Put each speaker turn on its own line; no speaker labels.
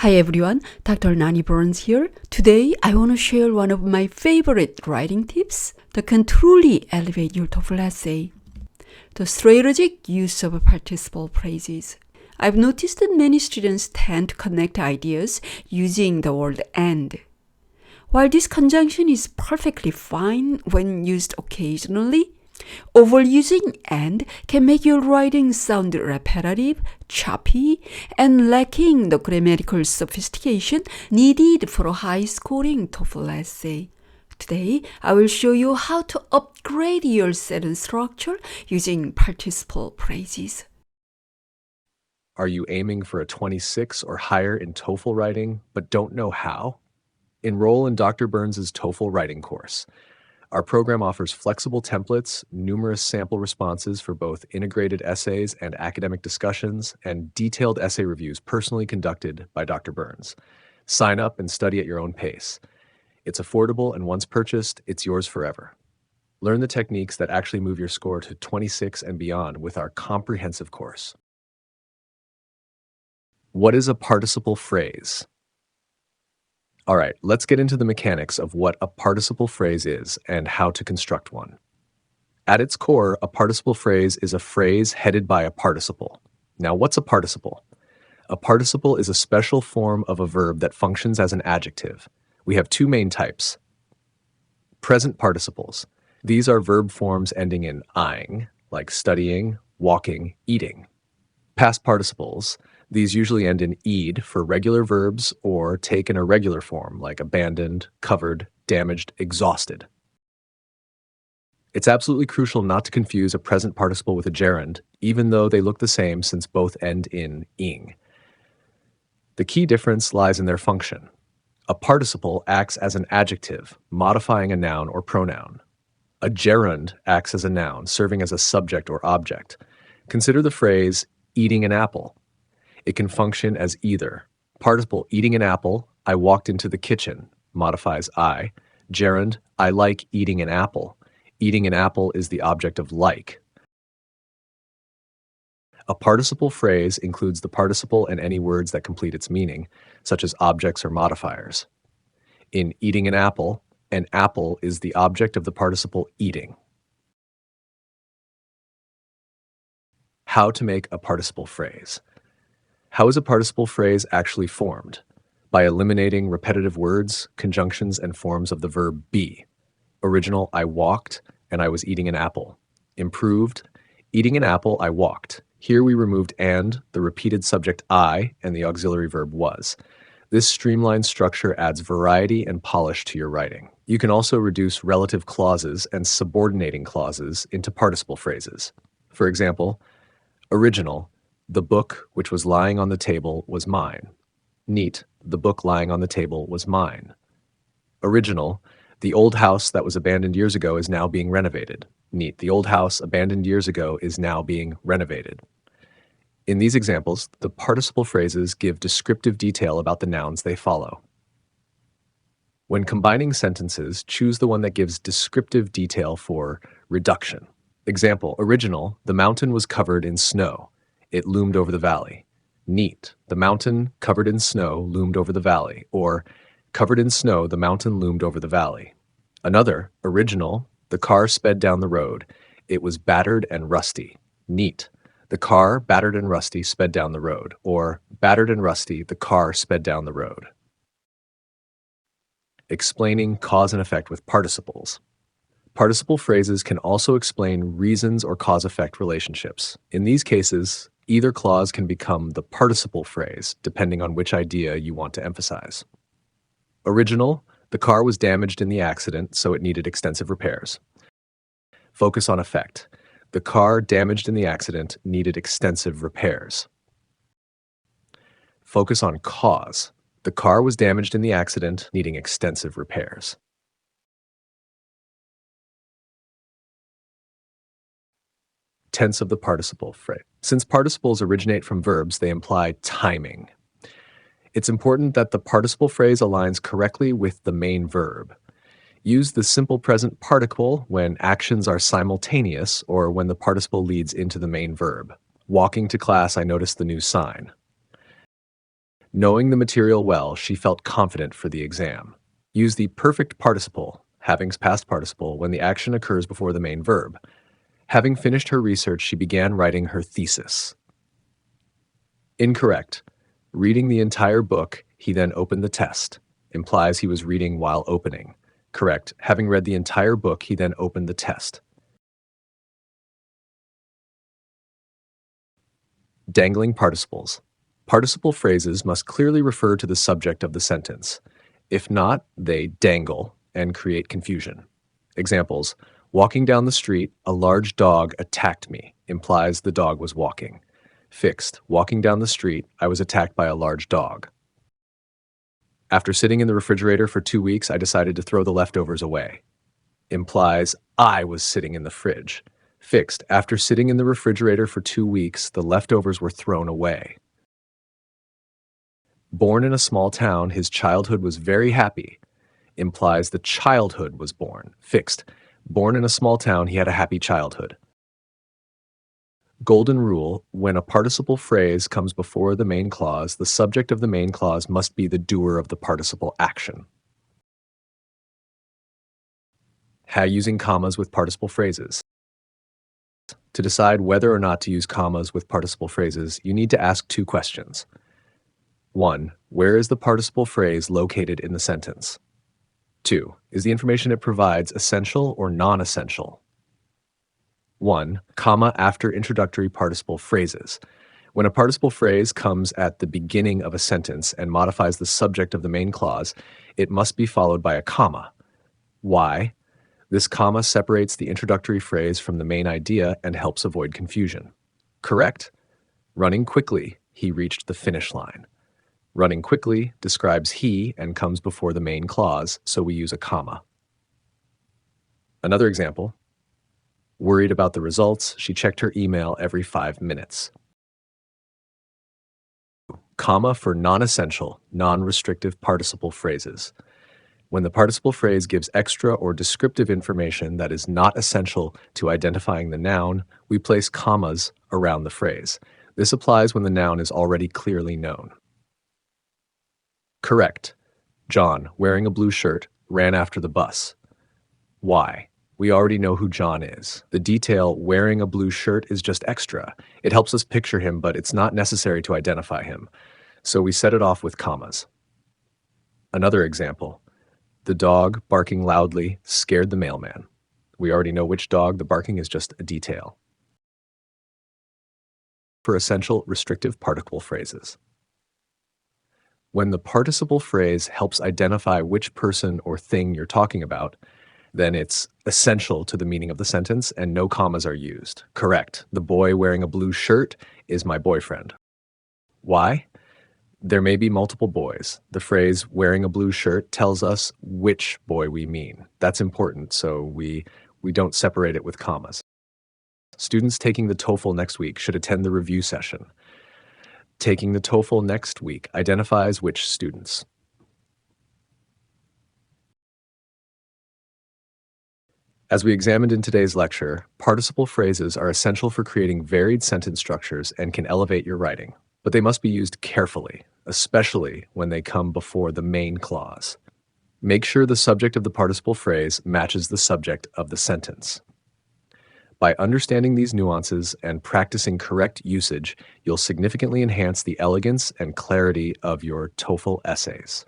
Hi everyone, Dr. Nani Burns here. Today I want to share one of my favorite writing tips that can truly elevate your TOEFL essay. The strategic use of participle phrases. I've noticed that many students tend to connect ideas using the word and. While this conjunction is perfectly fine when used occasionally, overusing and can make your writing sound repetitive, choppy, and lacking the grammatical sophistication needed for a high-scoring TOEFL essay. Today, I will show you how to upgrade your sentence structure using participle phrases.
Are you aiming for a 26 or higher in TOEFL writing, but don't know how? Enroll in Dr. Burns' TOEFL writing course. Our program offers flexible templates, numerous sample responses for both integrated essays and academic discussions, and detailed essay reviews personally conducted by Dr. Burns. Sign up and study at your own pace. It's affordable, and once purchased, it's yours forever. Learn the techniques that actually move your score to 26 and beyond with our comprehensive course. What is a participle phrase? All right, let's get into the mechanics of what a participle phrase is and how to construct one. At its core, a participle phrase is a phrase headed by a participle. Now, what's a participle? A participle is a special form of a verb that functions as an adjective. We have two main types. Present participles. These are verb forms ending in ing, like studying, walking, eating. Past participles. These usually end in "ed" for regular verbs or take an irregular form like abandoned, covered, damaged, exhausted. It's absolutely crucial not to confuse a present participle with a gerund, even though they look the same since both end in "ing." The key difference lies in their function. A participle acts as an adjective, modifying a noun or pronoun. A gerund acts as a noun, serving as a subject or object. Consider the phrase, eating an apple. It can function as either. Participle eating an apple, I walked into the kitchen, modifies I. Gerund, I like eating an apple. Eating an apple is the object of like. A participle phrase includes the participle and any words that complete its meaning, such as objects or modifiers. In eating an apple is the object of the participle eating. How to make a participle phrase. How is a participle phrase actually formed? By eliminating repetitive words, conjunctions, and forms of the verb be. Original, I walked, and I was eating an apple. Improved, eating an apple, I walked. Here we removed and, the repeated subject I, and the auxiliary verb was. This streamlined structure adds variety and polish to your writing. You can also reduce relative clauses and subordinating clauses into participle phrases. For example, original, the book which was lying on the table was mine. Neat, the book lying on the table was mine. Original, the old house that was abandoned years ago is now being renovated. Neat, the old house abandoned years ago is now being renovated. In these examples, the participle phrases give descriptive detail about the nouns they follow. When combining sentences, choose the one that gives descriptive detail for reduction. Example, original, the mountain was covered in snow. It loomed over the valley. Neat, the mountain covered in snow loomed over the valley, or covered in snow, the mountain loomed over the valley. Another, original, the car sped down the road. It was battered and rusty. Neat, the car, battered and rusty, sped down the road, or battered and rusty, the car sped down the road. Explaining cause and effect with participles. Participle phrases can also explain reasons or cause-effect relationships. In these cases, either clause can become the participle phrase, depending on which idea you want to emphasize. Original, the car was damaged in the accident, so it needed extensive repairs. Focus on effect. The car damaged in the accident needed extensive repairs. Focus on cause. The car was damaged in the accident, needing extensive repairs. Tense of the participle phrase. Since participles originate from verbs, they imply timing. It's important that the participle phrase aligns correctly with the main verb. Use the simple present participle when actions are simultaneous or when the participle leads into the main verb. Walking to class, I noticed the new sign. Knowing the material well, she felt confident for the exam. Use the perfect participle, having's past participle, when the action occurs before the main verb. Having finished her research, she began writing her thesis. Incorrect. Reading the entire book, he then opened the test. Implies he was reading while opening. Correct. Having read the entire book, he then opened the test. Dangling participles. Participle phrases must clearly refer to the subject of the sentence. If not, they dangle and create confusion. Examples: walking down the street, a large dog attacked me, implies the dog was walking. Fixed: walking down the street, I was attacked by a large dog. After sitting in the refrigerator for 2 weeks, I decided to throw the leftovers away. Implies I was sitting in the fridge. Fixed: after sitting in the refrigerator for 2 weeks, the leftovers were thrown away. Born in a small town, his childhood was very happy. Implies the childhood was born. Fixed: born in a small town, he had a happy childhood. Golden rule: when a participle phrase comes before the main clause, the subject of the main clause must be the doer of the participle action. How using commas with participle phrases. To decide whether or not to use commas with participle phrases, you need to ask 2 questions. 1. Where is the participle phrase located in the sentence? 2. Is the information it provides essential or non-essential? 1. Comma after introductory participle phrases. When a participle phrase comes at the beginning of a sentence and modifies the subject of the main clause, it must be followed by a comma. Why? This comma separates the introductory phrase from the main idea and helps avoid confusion. Correct. Running quickly, he reached the finish line. Running quickly describes he and comes before the main clause, so we use a comma. Another example. Worried about the results, she checked her email every 5 minutes. Comma for non-essential, non-restrictive participle phrases. When the participle phrase gives extra or descriptive information that is not essential to identifying the noun, we place commas around the phrase. This applies when the noun is already clearly known. Correct. John, wearing a blue shirt, ran after the bus. Why? We already know who John is. The detail, wearing a blue shirt, is just extra. It helps us picture him, but it's not necessary to identify him. So we set it off with commas. Another example. The dog, barking loudly, scared the mailman. We already know which dog. The barking is just a detail. For essential restrictive participle phrases. When the participle phrase helps identify which person or thing you're talking about, then it's essential to the meaning of the sentence and no commas are used. Correct. The boy wearing a blue shirt is my boyfriend. Why? There may be multiple boys. The phrase wearing a blue shirt tells us which boy we mean. That's important, so we don't separate it with commas. Students taking the TOEFL next week should attend the review session. Taking the TOEFL next week identifies which students. As we examined in today's lecture, participle phrases are essential for creating varied sentence structures and can elevate your writing, but they must be used carefully, especially when they come before the main clause. Make sure the subject of the participle phrase matches the subject of the sentence. By understanding these nuances and practicing correct usage, you'll significantly enhance the elegance and clarity of your TOEFL essays.